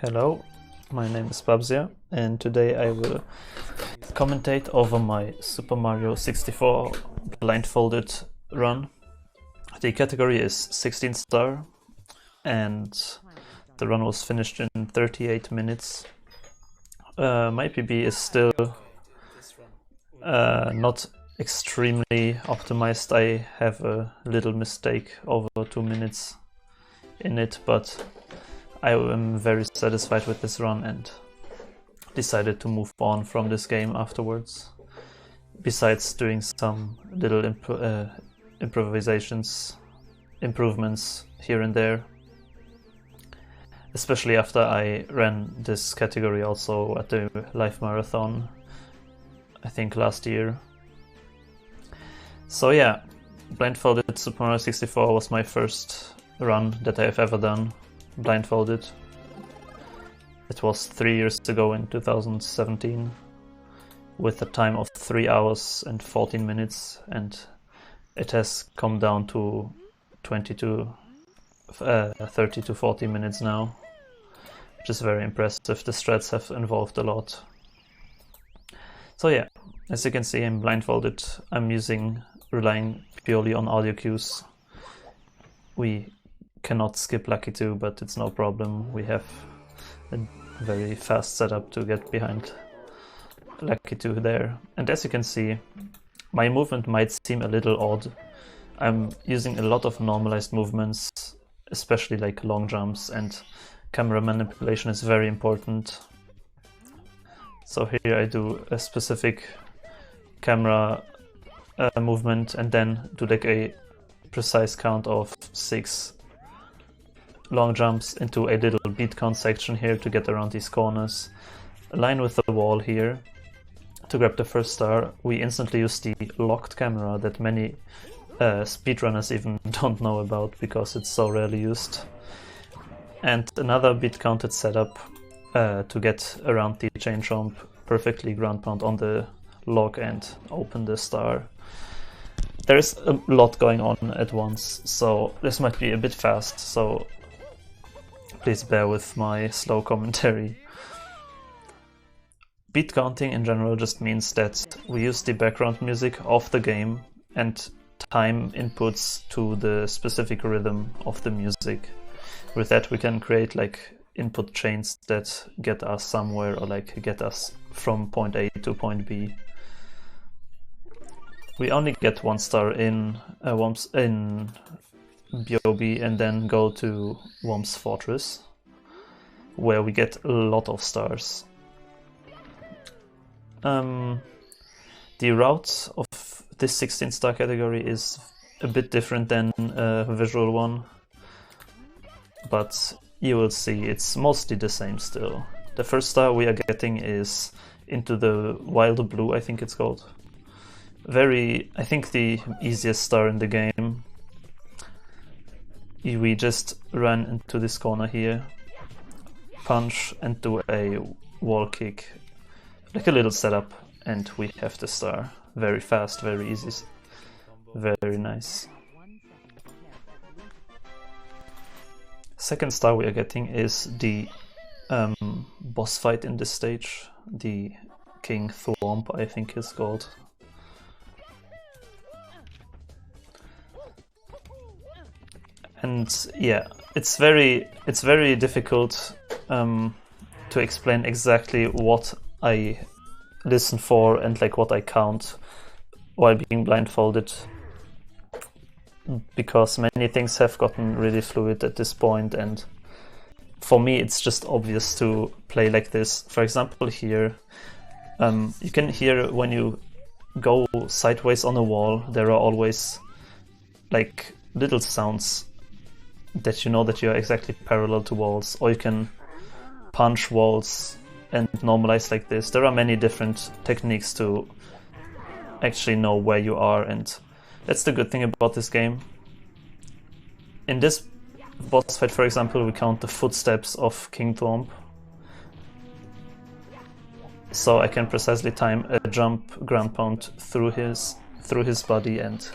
Hello, my name is Bubzia, and today I will commentate over my Super Mario 64 Blindfolded run. The category is 16 star, and the run was finished in 38 minutes. My PB is still not extremely optimized. I have a little mistake over 2 minutes in it, but I am very satisfied with this run and decided to move on from this game afterwards. Besides doing some little improvements here and there. Especially after I ran this category also at the live marathon, I think last year. So yeah, Blindfolded Super Mario 64 was my first run that I have ever done. Blindfolded. It was 3 years ago in 2017 with a time of 3 hours and 14 minutes, and it has come down to 30 to 40 minutes now, which is very impressive. The strats have evolved a lot. So yeah, as you can see in Blindfolded, I'm relying purely on audio cues. We cannot skip Lucky 2, but it's no problem. We have a very fast setup to get behind Lucky 2 there. And as you can see, my movement might seem a little odd. I'm using a lot of normalized movements, especially like long jumps, and camera manipulation is very important. So here I do a specific camera movement and then do like a precise count of 6 long jumps into a little beat count section here to get around these corners. Align with the wall here to grab the first star. We instantly use the locked camera that many speedrunners even don't know about because it's so rarely used. And another beat counted setup to get around the chain jump, perfectly ground pound on the log and open the star. There's a lot going on at once, so this might be a bit fast, so please bear with my slow commentary. Beat counting in general just means that we use the background music of the game and time inputs to the specific rhythm of the music. With that we can create like input chains that get us somewhere, or like get us from point A to point B. We only get 1 star in BOB and then go to Womp's Fortress, where we get a lot of stars. The route of this 16 star category is a bit different than a visual one, but you will see it's mostly the same still. The first star we are getting is into the Wild Blue, I think it's called. I think the easiest star in the game. We just run into this corner here, punch and do a wall kick, like a little setup, and we have the star. Very fast, very easy, very nice. Second star we are getting is the boss fight in this stage, the King Thwomp, I think it's called. And yeah, it's very difficult to explain exactly what I listen for and like what I count while being blindfolded, because many things have gotten really fluid at this point, and for me it's just obvious to play like this. For example here, you can hear when you go sideways on a wall, there are always like little sounds that you know that you are exactly parallel to walls, or you can punch walls and normalize like this. There are many different techniques to actually know where you are, and that's the good thing about this game. In this boss fight, for example, we count the footsteps of King Thwomp, so I can precisely time a jump ground pound through his body and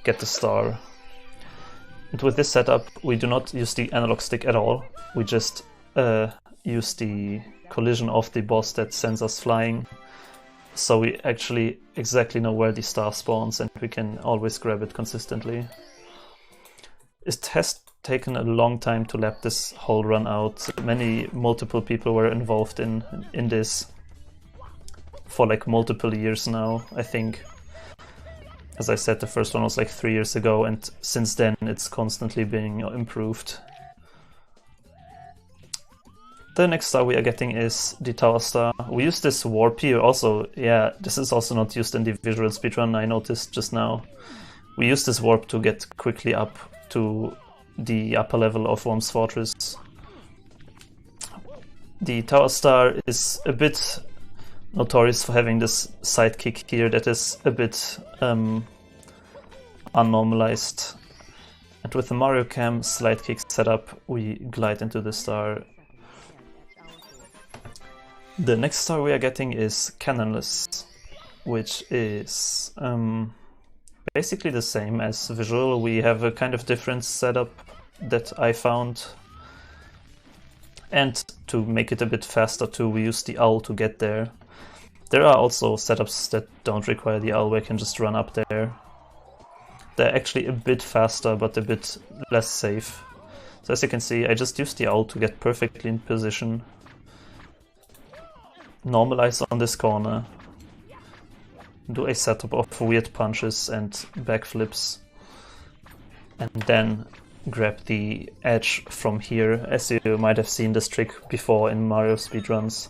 get the star. And with this setup, we do not use the analog stick at all. We just use the collision of the boss that sends us flying. So we actually exactly know where the star spawns and we can always grab it consistently. It has taken a long time to lap this whole run out. Multiple people were involved in this for like multiple years now, I think. As I said, the first one was like 3 years ago, and since then it's constantly being improved. The next star we are getting is the Tower Star. We use this warp here also. Yeah, this is also not used in the visual speedrun, I noticed just now. We use this warp to get quickly up to the upper level of Worm's Fortress. The Tower Star is a bit notorious for having this sidekick here that is a bit unnormalized. And with the Mario Cam slide kick setup, we glide into the star. The next star we are getting is Cannonless, which is basically the same as visual. We have a kind of different setup that I found. And to make it a bit faster too, we use the owl to get there. There are also setups that don't require the owl, where you can just run up there. They're actually a bit faster, but a bit less safe. So as you can see, I just used the owl to get perfectly in position. Normalize on this corner, do a setup of weird punches and backflips, and then grab the edge from here, as you might have seen this trick before in Mario speedruns.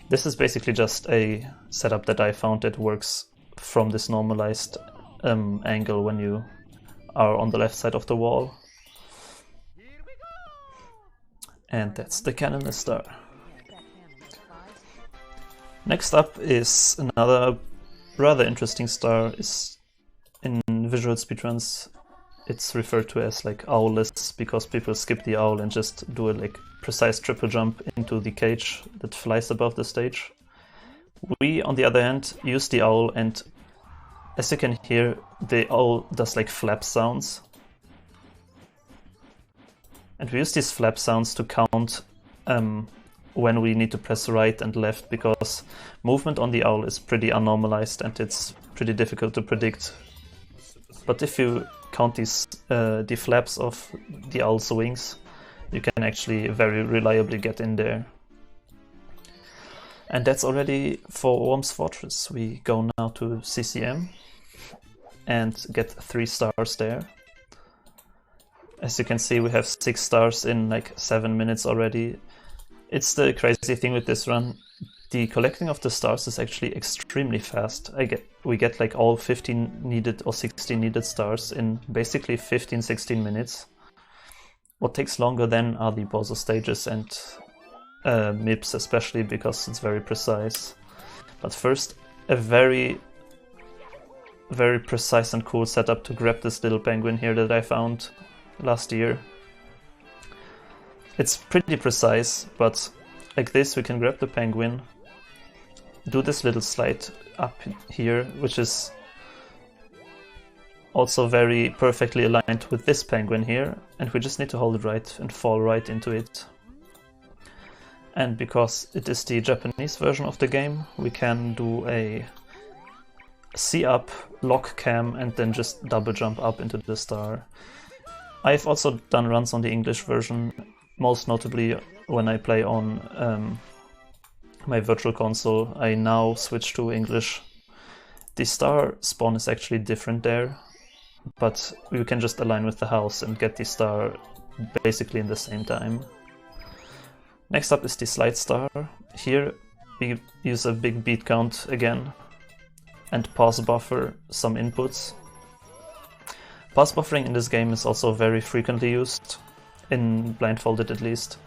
This is basically just a setup that I found that works from this normalized angle when you are on the left side of the wall. And that's the Cannonless Star. Next up is another rather interesting star. Is in visual speedruns it's referred to as like owlless, because people skip the owl and just do a like precise triple jump into the cage that flies above the stage. We, on the other hand, use the owl, and as you can hear, the owl does like flap sounds. And we use these flap sounds to count when we need to press right and left, because movement on the owl is pretty unnormalized and it's pretty difficult to predict. But if you count these the flaps of the owl's wings, you can actually very reliably get in there. And that's already for Worm's Fortress. We go now to CCM and get 3 stars there. As you can see, we have 6 stars in like 7 minutes already. It's the crazy thing with this run. The collecting of the stars is actually extremely fast. We get like all 15 needed or 16 needed stars in basically 15-16 minutes. What takes longer then are the Bowser stages and MIPS, especially because it's very precise. But first, a very precise and cool setup to grab this little penguin here that I found last year. It's pretty precise, but like this we can grab the penguin, do this little slide up here, which is also very perfectly aligned with this penguin here, and we just need to hold it right and fall right into it. And because it is the Japanese version of the game, we can do a C-up, lock cam, and then just double jump up into the star. I've also done runs on the English version, most notably when I play on my virtual console. I now switch to English. The star spawn is actually different there, but you can just align with the house and get the star basically in the same time. Next up is the slide star. Here we use a big beat count again and pause buffer some inputs. Pause buffering in this game is also very frequently used, in Blindfolded at least,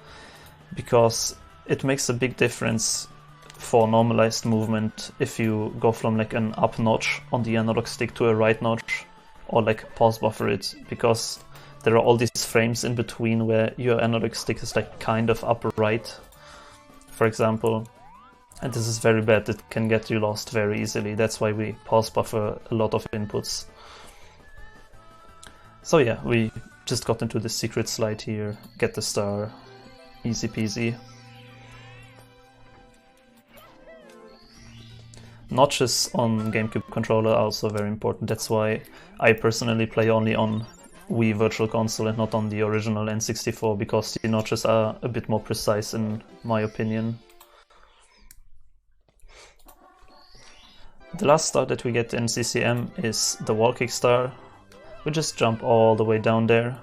because it makes a big difference for normalized movement if you go from like an up notch on the analog stick to a right notch, or like pause buffer it, because there are all these frames in between where your analog stick is like kind of up right, for example. And this is very bad, it can get you lost very easily. That's why we pause buffer a lot of inputs. So yeah, we just got into the secret slide here, get the star, Easy peasy. Notches on GameCube controller are also very important. That's why I personally play only on Wii Virtual Console and not on the original N64, because the notches are a bit more precise in my opinion. The last star that we get in CCM is the wall kick star. We just jump all the way down there.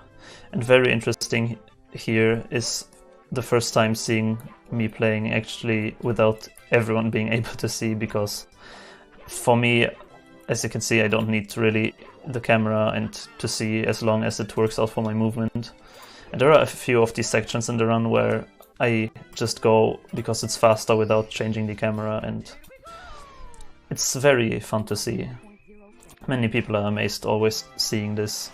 And very interesting here is the first time seeing me playing actually without everyone being able to see, because for me, as you can see, I don't need really the camera and to see as long as it works out for my movement. And there are a few of these sections in the run where I just go because it's faster without changing the camera, and it's very fun to see. Many people are amazed always seeing this.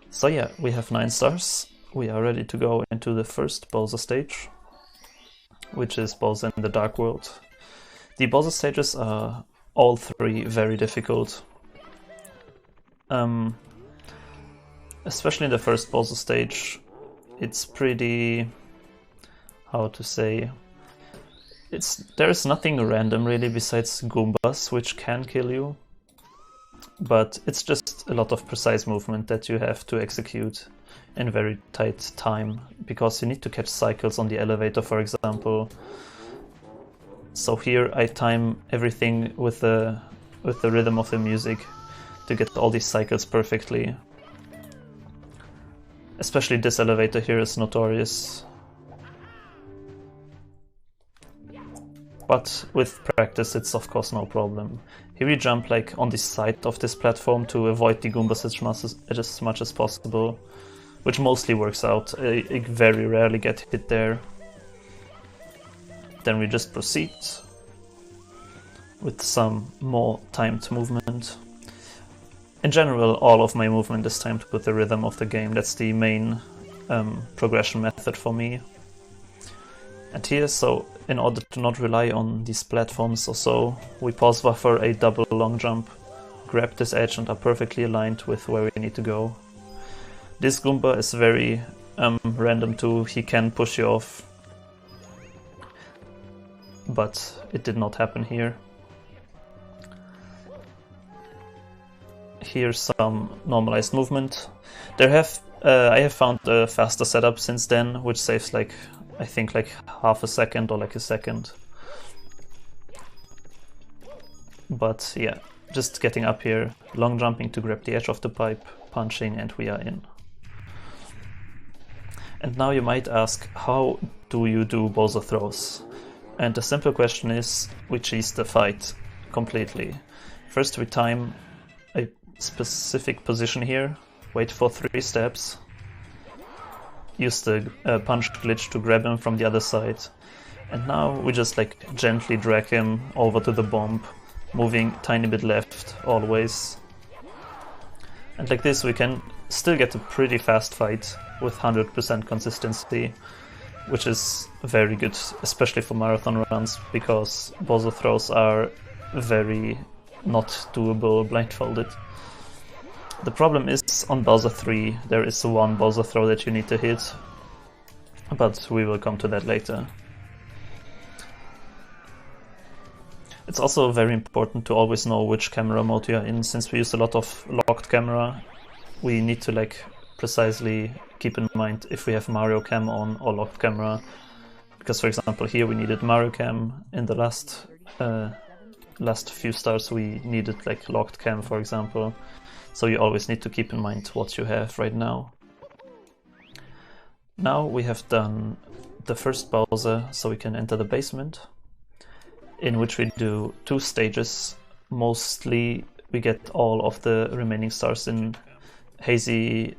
So yeah, we have 9 stars. We are ready to go into the first Bowser stage, which is Bowser in the Dark World. The Bowser stages are all 3 very difficult. Especially in the first Bowser stage, it's pretty... how to say... there's nothing random really besides Goombas, which can kill you. But it's just a lot of precise movement that you have to execute in very tight time, because you need to catch cycles on the elevator, for example. So here I time everything with the rhythm of the music to get all these cycles perfectly. Especially this elevator here is notorious. But with practice it's of course no problem. Here we jump like on the side of this platform to avoid the Goombas as much as possible, which mostly works out. I very rarely get hit there. Then we just proceed with some more timed movement. In general, all of my movement is timed with the rhythm of the game. That's the main progression method for me. And here, so in order to not rely on these platforms or so, we pause buffer a double long jump, grab this edge and are perfectly aligned with where we need to go. This Goomba is very random too. He can push you off, but it did not happen here. Here's some normalized movement. I have found a faster setup since then, which saves like, I think like half a second or like a second. But yeah, just getting up here, long jumping to grab the edge of the pipe, punching, and we are in. And now you might ask, how do you do Bowser throws? And the simple question is, we cheese the fight completely. First we time a specific position here, wait for 3 steps, use the punch glitch to grab him from the other side, and now we just like gently drag him over to the bomb, moving tiny bit left always. And like this we can still get a pretty fast fight with 100% consistency, which is very good, especially for marathon runs, because Bowser throws are very not doable blindfolded. The problem is on Bowser 3 there is one Bowser throw that you need to hit, but we will come to that later. It's also very important to always know which camera mode you are in. Since we use a lot of locked camera, we need to like precisely keep in mind if we have Mario Cam on or locked camera. Because for example here we needed Mario Cam, in the last few stars we needed like locked cam, for example. So you always need to keep in mind what you have right now. Now we have done the first Bowser, so we can enter the basement, in which we do 2 stages. Mostly we get all of the remaining stars in Hazy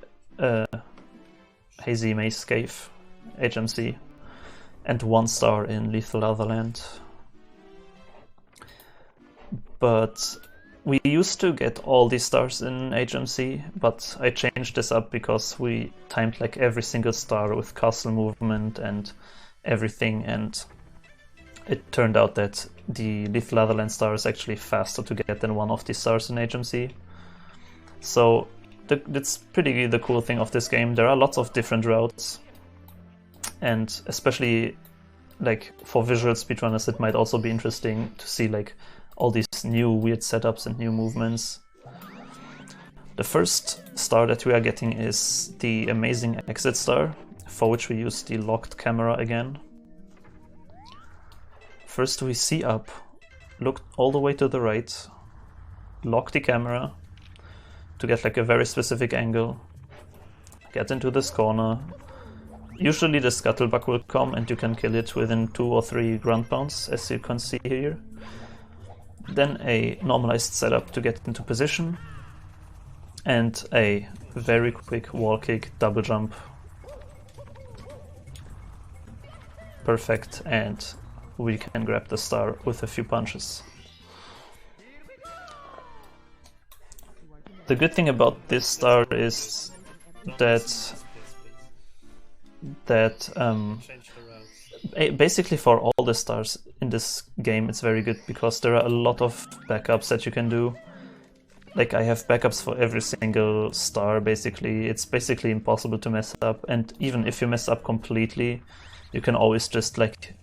Maze Cave, HMC, and 1 star in Lethal Otherland. But we used to get all these stars in HMC, but I changed this up because we timed like every single star with castle movement and everything, and it turned out that the Lethal Otherland star is actually faster to get than one of these stars in HMC. So that's pretty the cool thing of this game. There are lots of different routes, and especially like for visual speedrunners it might also be interesting to see like all these new weird setups and new movements. The first star that we are getting is the amazing exit star, for which we use the locked camera again. First we see up, look all the way to the right, lock the camera to get like a very specific angle, get into this corner. Usually the scuttlebug will come and you can kill it within 2 or 3 ground pounds, as you can see here. Then a normalized setup to get into position, and a very quick wall kick, double jump. Perfect, and we can grab the star with a few punches. The good thing about this star is that basically for all the stars in this game it's very good, because there are a lot of backups that you can do. Like I have backups for every single star basically. It's basically impossible to mess up, and even if you mess up completely you can always just like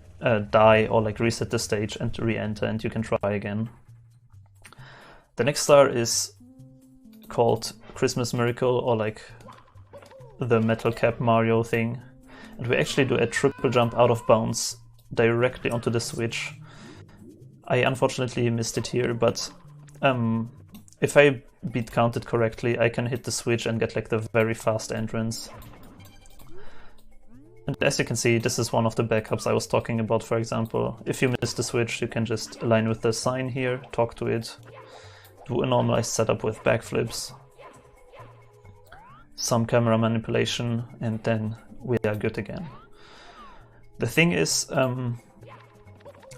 die or like reset the stage and re-enter and you can try again. The next star is called Christmas Miracle, or like the metal cap Mario thing, and we actually do a triple jump out of bounds directly onto the switch. I unfortunately missed it here, but if I beat counted correctly I can hit the switch and get like the very fast entrance. And as you can see, this is one of the backups I was talking about. For example, if you miss the switch you can just align with the sign here, talk to it, do a normalized setup with backflips, some camera manipulation, and then we are good again. The thing is,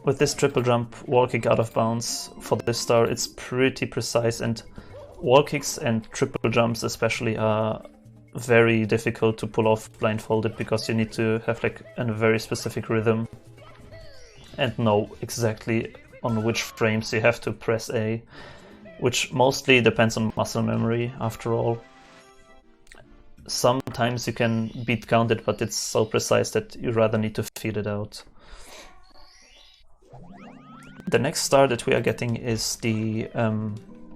with this triple jump wall kick out of bounds for this star, it's pretty precise, and wall kicks and triple jumps especially are very difficult to pull off blindfolded, because you need to have like a very specific rhythm and know exactly on which frames you have to press A, which mostly depends on muscle memory after all. Sometimes you can beat count it, but it's so precise that you rather need to feel it out. The next star that we are getting is the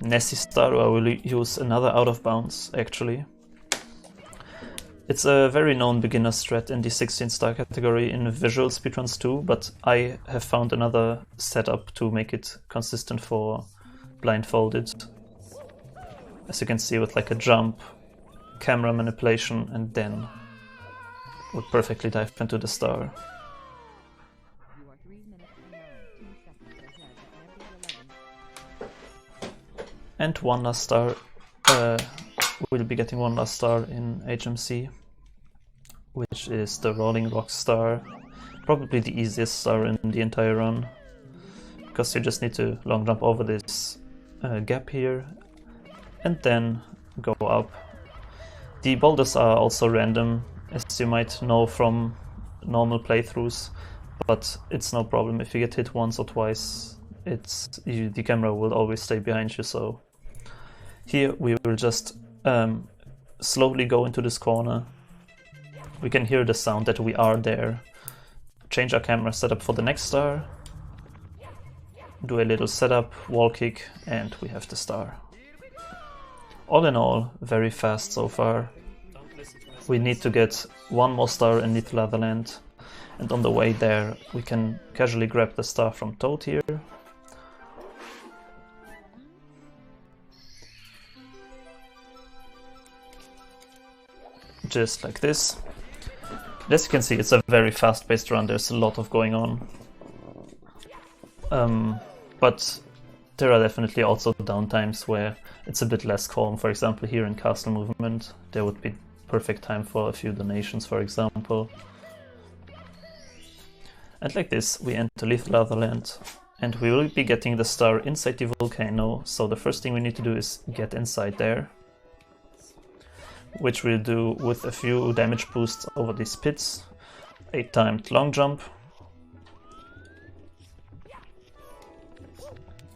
Nessie star, where I will use another out of bounds actually. It's a very known beginner strat in the 16 star category in visual speedruns too, but I have found another setup to make it consistent for blindfolded. As you can see, with like a jump, camera manipulation, and then would perfectly dive into the star. And one last star, we'll be getting one last star in HMC, which is the Rolling Rock star. Probably the easiest star in the entire run, because you just need to long jump over this gap here and then go up. The boulders are also random, as you might know from normal playthroughs, but it's no problem if you get hit once or twice. The camera will always stay behind you, so here we will just slowly go into this corner. We can hear the sound that we are there. Change our camera setup for the next star, do a little setup, wall kick, and we have the star. All in all, very fast so far. We need to get one more star in Little Leatherland, and on the way there we can casually grab the star from Toad here. Just like this. As you can see, it's a very fast-paced run, there's a lot of going on. But there are definitely also downtimes where it's a bit less calm. For example, here in Castle Movement, there would be perfect time for a few donations, for example. And like this, we enter Little Leatherland, and we will be getting the star inside the volcano, so the first thing we need to do is get inside there, which we'll do with a few damage boosts over these pits, a timed long jump,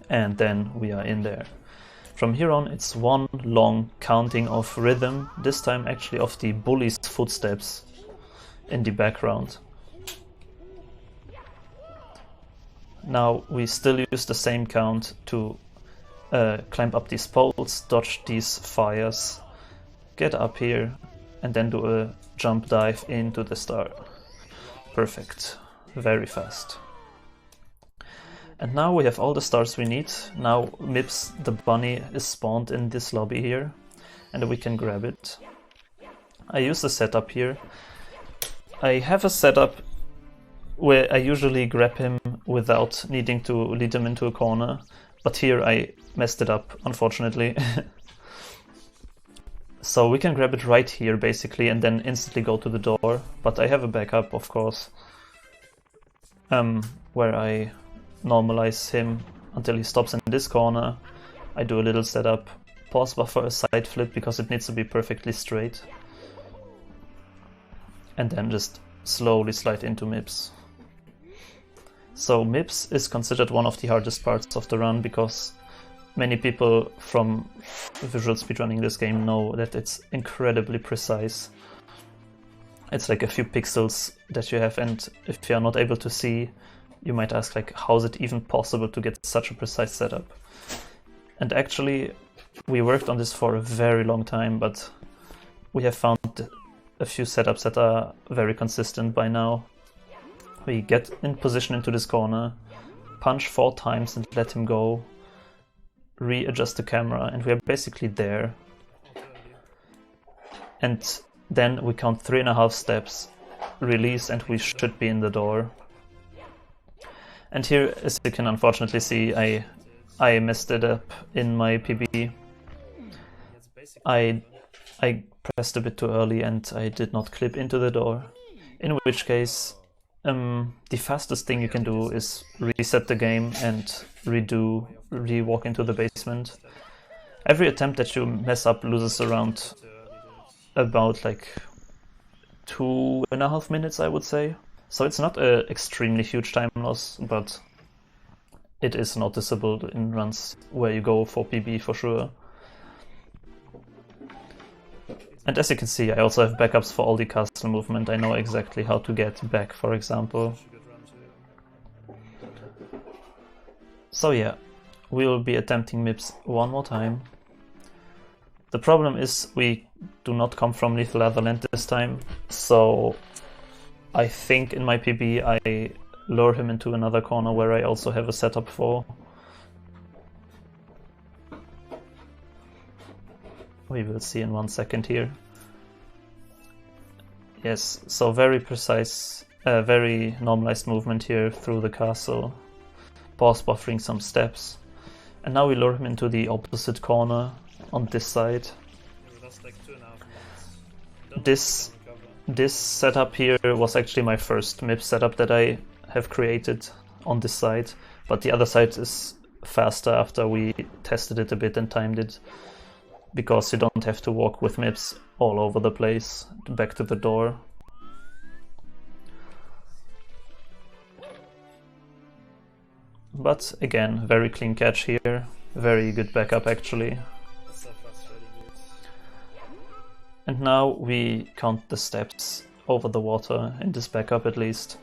and then we are in there. From here on it's one long counting of rhythm, this time actually of the bully's footsteps. in the background. Now we still use the same count to climb up these poles, dodge these fires, get up here, and then do a jump dive into the star. Perfect. Very fast. And now we have all the stars we need. Now Mips, the bunny, is spawned in this lobby here, and we can grab it. I use the setup here. I have a setup where I usually grab him without needing to lead him into a corner, but here I messed it up, unfortunately. So we can grab it right here, basically, and then instantly go to the door, but I have a backup, of course, where I normalize him until he stops in this corner. I do a little setup, pause buffer a side flip because it needs to be perfectly straight, and then just slowly slide into Mips. So Mips is considered one of the hardest parts of the run because many people from visual speedrunning this game know that it's incredibly precise. It's like a few pixels that you have, and if you are not able to see, you might ask, like, how is it even possible to get such a precise setup? And actually, we worked on this for a very long time, but we have found a few setups that are very consistent by now. We get in position into this corner, punch 4 times and let him go, readjust the camera, and we are basically there. And then we count 3.5 steps, release, and we should be in the door. And here, as you can unfortunately see, I messed it up in my PB. I pressed a bit too early and I did not clip into the door, in which case the fastest thing you can do is reset the game and re-walk into the basement. Every attempt that you mess up loses around about like 2.5 minutes, I would say. So it's not an extremely huge time loss, but it is noticeable in runs where you go for PB for sure. And as you can see, I also have backups for all the castle movement. I know exactly how to get back, for example. So yeah, we will be attempting Mips one more time. The problem is we do not come from Lethal Otherland this time, so I think in my PB I lure him into another corner where I also have a setup for. We will see in 1 second here. Yes, so very precise, very normalized movement here through the castle. Pause buffering some steps. And now we lure him into the opposite corner on this side. This setup here was actually my first MIP setup that I have created on this side, but the other side is faster after we tested it a bit and timed it, because you don't have to walk with MIPs all over the place back to the door. But again, very clean catch here, very good backup actually. And now we count the steps over the water in this backup at least.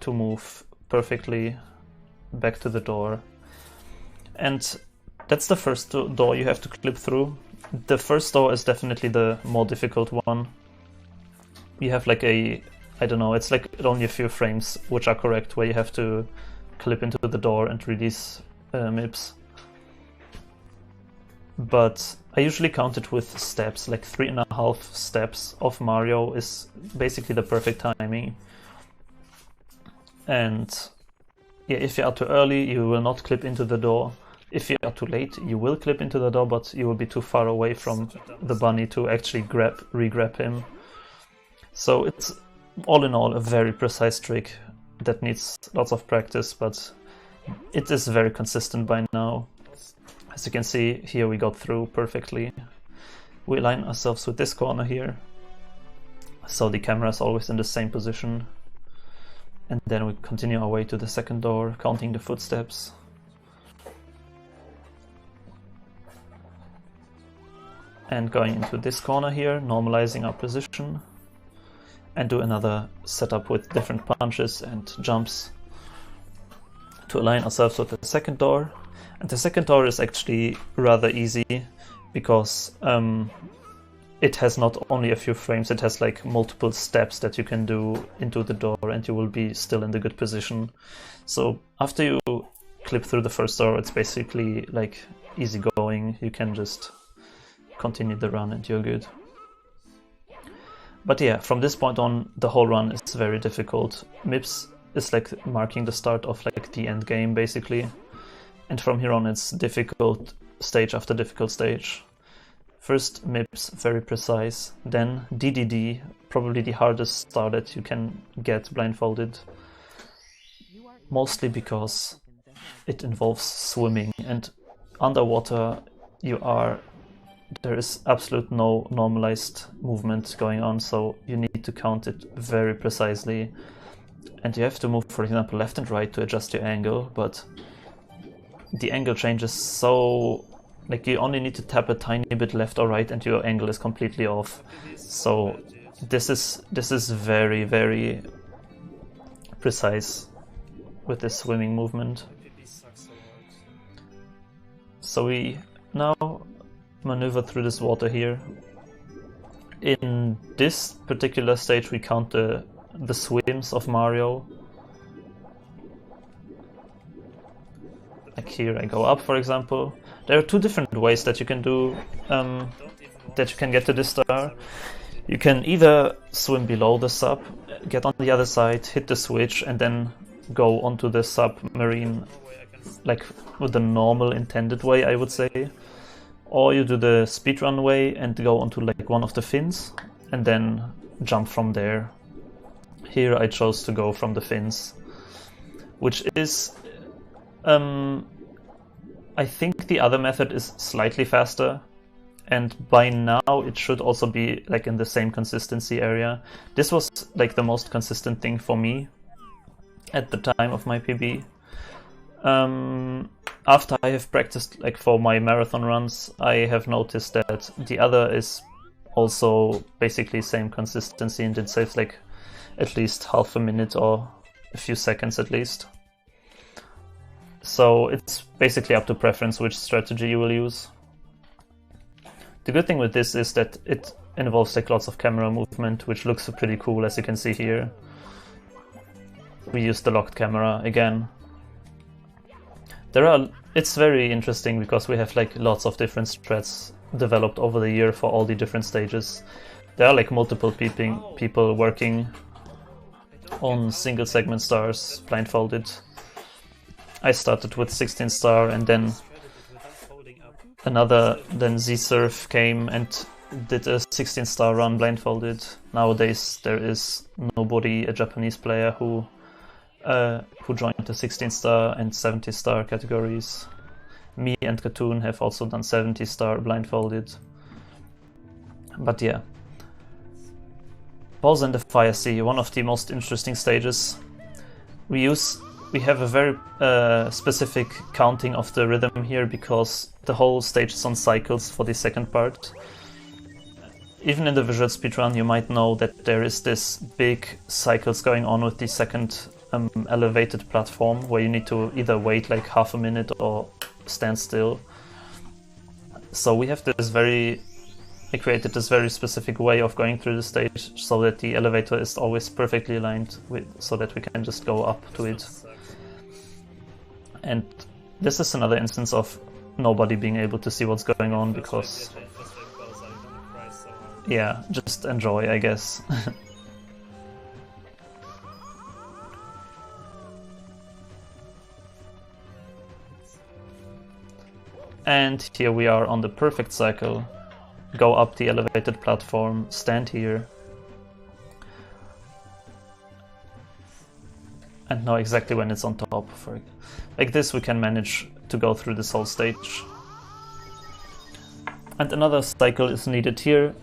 To move perfectly back to the door. And that's the first door you have to clip through. The first door is definitely the more difficult one. You have like a, I don't know, it's like only a few frames which are correct, where you have to clip into the door and release MIPs. But I usually count it with steps, like 3.5 steps of Mario is basically the perfect timing. And yeah, if you are too early, you will not clip into the door. If you are too late, you will clip into the door, but you will be too far away from the bunny to actually re-grab him. So it's all in all a very precise trick that needs lots of practice, but it is very consistent by now. As you can see, here we got through perfectly. We align ourselves with this corner here, so the camera is always in the same position. And then we continue our way to the second door, counting the footsteps. and going into this corner here, normalizing our position, and do another setup with different punches and jumps to align ourselves with the second door. And the second door is actually rather easy because it has not only a few frames, it has like multiple steps that you can do into the door and you will be still in the good position. So after you clip through the first door, it's basically like easy going. You can just continue the run and you're good. But yeah, from this point on, the whole run is very difficult. MIPS is like marking the start of like the end game basically. And from here on, it's difficult stage after difficult stage. First MIPS, very precise. Then DDD, probably the hardest star that you can get blindfolded. Mostly because it involves swimming, and underwater there is absolute no normalized movement going on, so you need to count it very precisely. And you have to move, for example, left and right to adjust your angle, but the angle changes so, like, you only need to tap a tiny bit left or right and your angle is completely off. So this is very, very precise with this swimming movement. So we now maneuver through this water here. In this particular stage we count the swims of Mario. Like here I go up, for example. There are two different ways that you can do, that you can get to this star. You can either swim below the sub, get on the other side, hit the switch, and then go onto the submarine, like with the normal intended way, I would say. Or you do the speedrun way and go onto like one of the fins, and then jump from there. Here I chose to go from the fins, which is, I think the other method is slightly faster, and by now it should also be like in the same consistency area. This was like the most consistent thing for me at the time of my PB. After I have practiced like for my marathon runs, I have noticed that the other is also basically same consistency, and it saves like at least half a minute or a few seconds at least. So it's basically up to preference which strategy you will use. The good thing with this is that it involves like lots of camera movement, which looks pretty cool, as you can see here. We use the locked camera again. It's very interesting because we have like lots of different strats developed over the year for all the different stages. There are like multiple people working on single segment stars, blindfolded. I started with 16 star, and then Z-Surf came and did a 16 star run blindfolded. Nowadays there is nobody, a Japanese player, who joined the 16 star and 70 star categories. Me and Cartoon have also done 70 star blindfolded. But yeah. Bowser and the Fire Sea, one of the most interesting stages. We have a very specific counting of the rhythm here because the whole stage is on cycles for the second part. Even in the visual speedrun you might know that there is this big cycles going on with the second elevated platform where you need to either wait like half a minute or stand still. So we have this I created this very specific way of going through the stage so that the elevator is always perfectly aligned so that we can just go up to it. And this is another instance of nobody being able to see what's going on because, yeah, just enjoy, I guess. And here we are on the perfect cycle. Go up the elevated platform, stand here, and know exactly when it's on top. Like this we can manage to go through this whole stage. And another cycle is needed here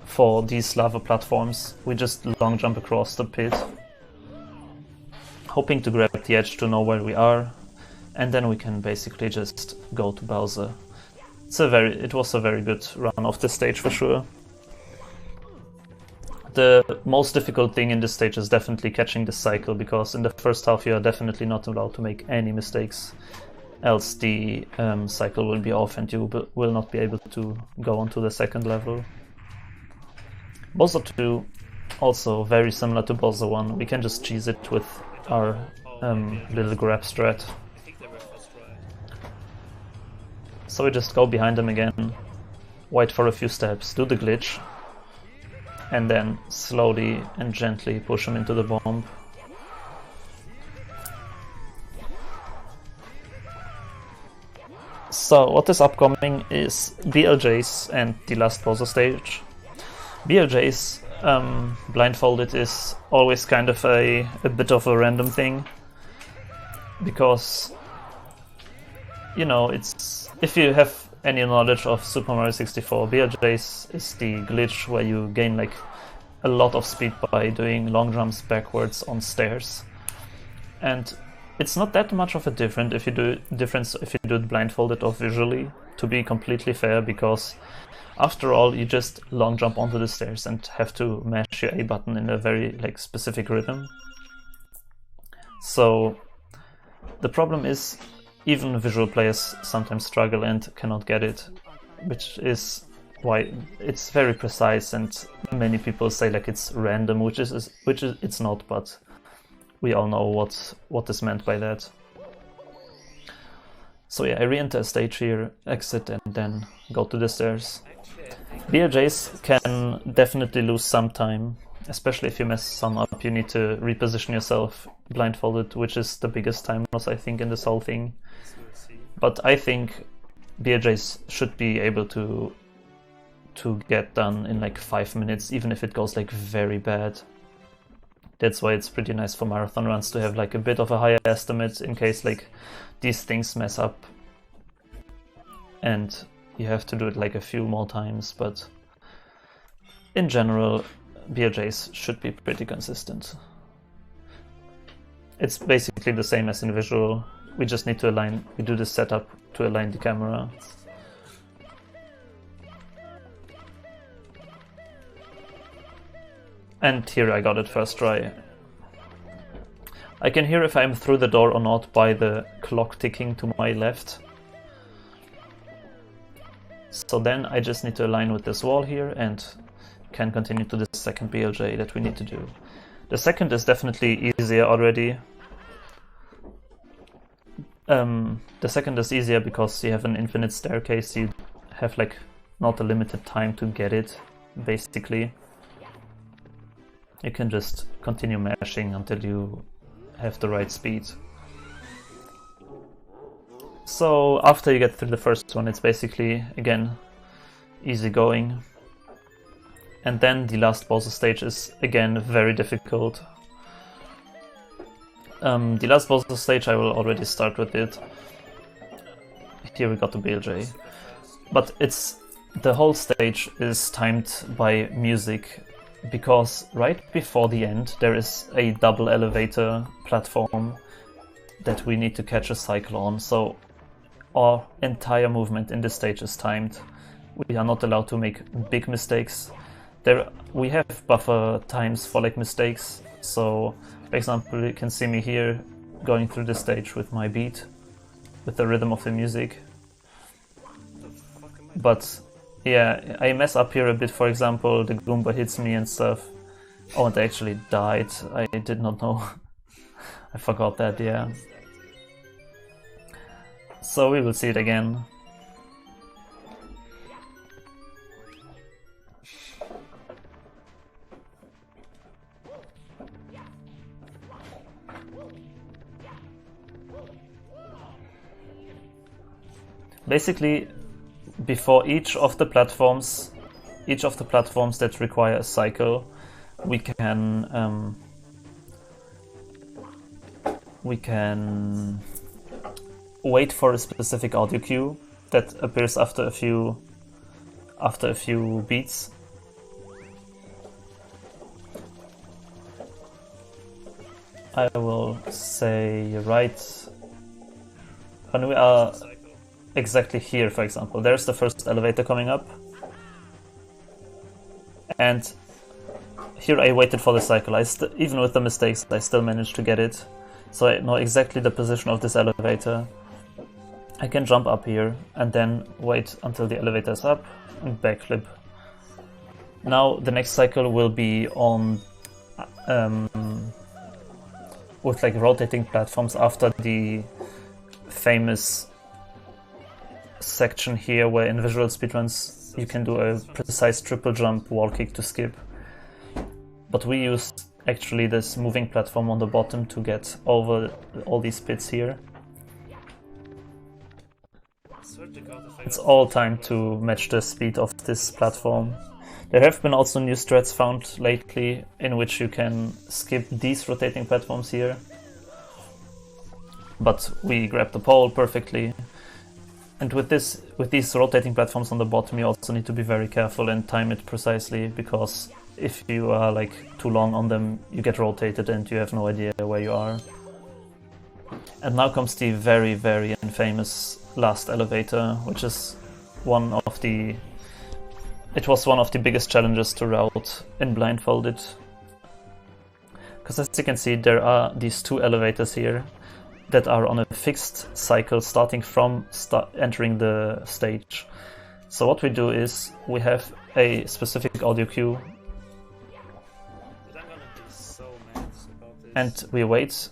for these lava platforms. We just long jump across the pit, hoping to grab the edge to know where we are, and then we can basically just go to Bowser. it was a very good run of this stage for sure. The most difficult thing in this stage is definitely catching the cycle, because in the first half you are definitely not allowed to make any mistakes, else the cycle will be off and you will not be able to go on to the second level. Bubzia 2, also very similar to Bubzia 1, we can just cheese it with our little grab strat. So we just go behind them again, wait for a few steps, do the glitch, and then slowly and gently push him into the bomb. So what is upcoming is BLJs and the last Bubzia stage. BLJs, Blindfolded, is always kind of a bit of a random thing, because, you know, it's, if you have any knowledge of Super Mario 64, BLJs is the glitch where you gain like a lot of speed by doing long jumps backwards on stairs, and it's not that much of a difference if you do it blindfolded or visually, to be completely fair, because after all you just long jump onto the stairs and have to mash your A button in a very like specific rhythm. So the problem is even visual players sometimes struggle and cannot get it, which is why it's very precise, and many people say like it's random, which is it's not, but we all know what is meant by that. So yeah, I re-enter a stage here, exit, and then go to the stairs. BLJs can definitely lose some time, especially if you mess some up. You need to reposition yourself blindfolded, which is the biggest time loss I think in this whole thing. But I think BLJs should be able to get done in like 5 minutes, even if it goes like very bad. That's why it's pretty nice for marathon runs to have like a bit of a higher estimate in case like these things mess up and you have to do it like a few more times. But in general, BLJs should be pretty consistent. It's basically the same as in visual. We just need to align, we do the setup to align the camera. And here I got it first try. I can hear if I'm through the door or not by the clock ticking to my left. So then I just need to align with this wall here and can continue to the second BLJ that we need to do. The second is definitely easier already. The second is easier because you have an infinite staircase, you have like not a limited time to get it, basically. You can just continue mashing until you have the right speed. So after you get through the first one, it's basically, again, easy going. And then the last Bubzia stage is, again, very difficult. The last Bubzia stage, I will already start with it. Here we got the BLJ. But the whole stage is timed by music, because right before the end there is a double elevator platform that we need to catch a cycle on, so our entire movement in this stage is timed. We are not allowed to make big mistakes. We have buffer times for like mistakes, so for example you can see me here going through the stage with my beat, with the rhythm of the music. But yeah, I mess up here a bit, for example, the Goomba hits me and stuff. Oh, and I actually died. I did not know. I forgot that, yeah. So we will see it again. Basically, before each of the platforms that require a cycle, we can wait for a specific audio cue that appears after a few beats. I will say right when we are exactly here, for example. There's the first elevator coming up. And here I waited for the cycle. Even with the mistakes, I still managed to get it. So I know exactly the position of this elevator. I can jump up here and then wait until the elevator is up and backflip. Now the next cycle will be on with like rotating platforms after the famous section here where in visual speedruns you can do a precise triple jump wall kick to skip. But we use actually this moving platform on the bottom to get over all these pits here. It's all timed to match the speed of this platform. There have been also new strats found lately in which you can skip these rotating platforms here. But we grab the pole perfectly. And with these rotating platforms on the bottom, you also need to be very careful and time it precisely, because if you are like too long on them, you get rotated and you have no idea where you are. And now comes the very, very infamous last elevator, which is one of the biggest challenges to route in Blindfolded. Because as you can see, there are these two elevators here that are on a fixed cycle starting from entering the stage. So what we do is we have a specific audio cue and we wait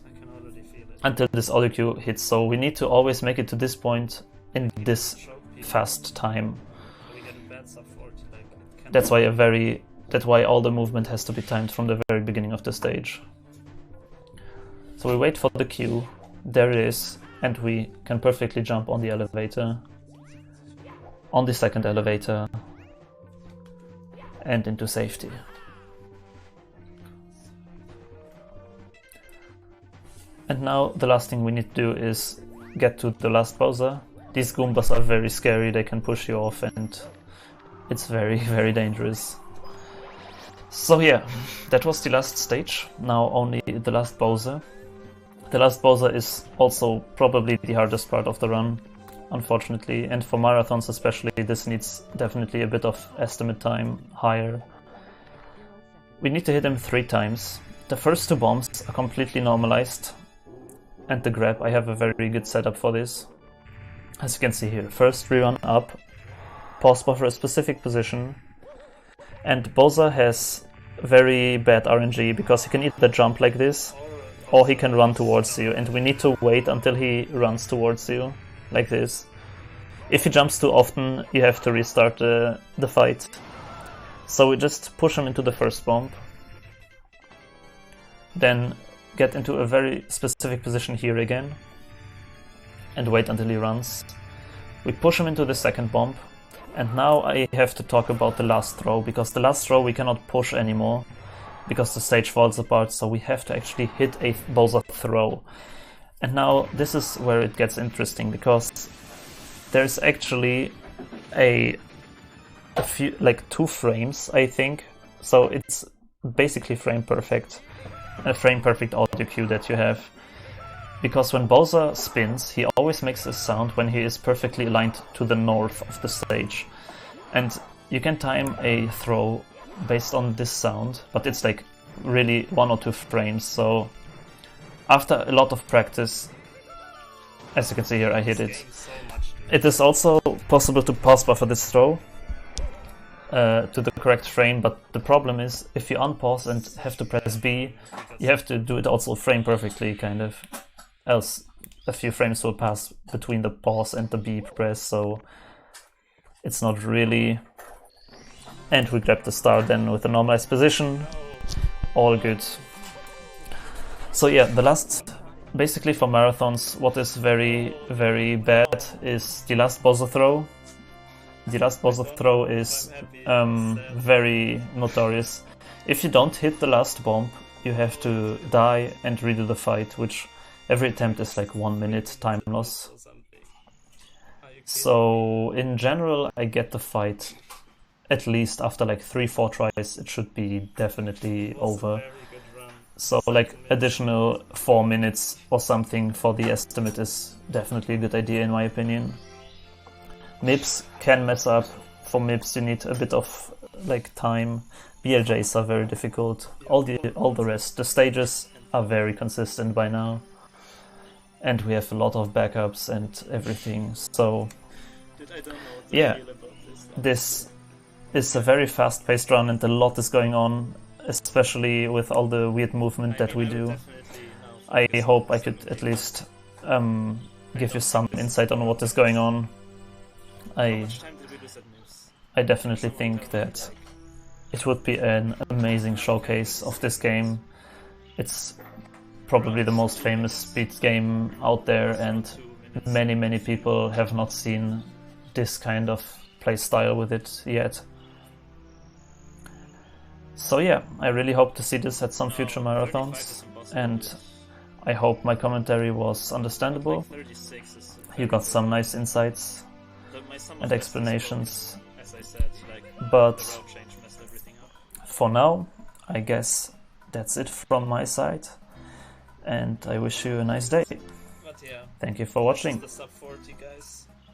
until this audio cue hits. So we need to always make it to this point in this fast time. That's why all the movement has to be timed from the very beginning of the stage. So we wait for the cue, there it is, and we can perfectly jump on the elevator, on the second elevator, and into safety. And now the last thing we need to do is get to the last Bubzia. These Goombas are very scary, they can push you off and it's very, very dangerous. So yeah, that was the last stage. Now only the last Bubzia. The last Bubzia is also probably the hardest part of the run, unfortunately. And for marathons especially, this needs definitely a bit of estimate time higher. We need to hit him 3 times. The first 2 bombs are completely normalized. And the grab, I have a very good setup for this. As you can see here, first rerun up, pause for a specific position, and Bubzia has very bad RNG because he can either jump like this or he can run towards you, and we need to wait until he runs towards you like this. If he jumps too often, you have to restart the fight. So we just push him into the first bomb, then get into a very specific position here again and wait until he runs. We push him into the second bomb. And now I have to talk about the last throw, because the last throw we cannot push anymore because the stage falls apart, so we have to actually hit a Bubzia throw. And now this is where it gets interesting, because there's actually a few, like 2 frames, I think, so it's basically frame perfect, a frame perfect audio cue that you have. Because when Bubzia spins, he always makes a sound when he is perfectly aligned to the north of the stage. And you can time a throw based on this sound, but it's like really 1 or 2 frames. So after a lot of practice, as you can see here, I hit it. It is also possible to pause buffer this throw to the correct frame, but the problem is if you unpause and have to press B, you have to do it also frame perfectly, kind of. Else a few frames will pass between the pause and the B press, so it's not really. And we grab the star then with a normalized position, all good. So yeah, the last, basically for marathons, what is very, very bad is the last Bubzia throw. The last Bubzia throw is very notorious. If you don't hit the last bomb, you have to die and redo the fight, which every attempt is like 1 minute time loss. So in general, I get the fight at least after like 3-4 tries, it should be definitely over. So like additional 4 minutes or something for the estimate is definitely a good idea in my opinion. MIPS can mess up. For MIPS you need a bit of like time. BLJs are very difficult. All the rest, the stages are very consistent by now. And we have a lot of backups and everything, so yeah, this is a very fast-paced run and a lot is going on, especially with all the weird movement that we do. I hope I could at least give you some insight on what is going on. I definitely think that it would be an amazing showcase of this game. It's probably the most famous speed game out there, and many people have not seen this kind of play style with it yet. So yeah, I really hope to see this at some future marathons, and I hope my commentary was understandable. You got some nice insights and explanations, but for now, I guess that's it from my side. And I wish you a nice day. Thank you for watching.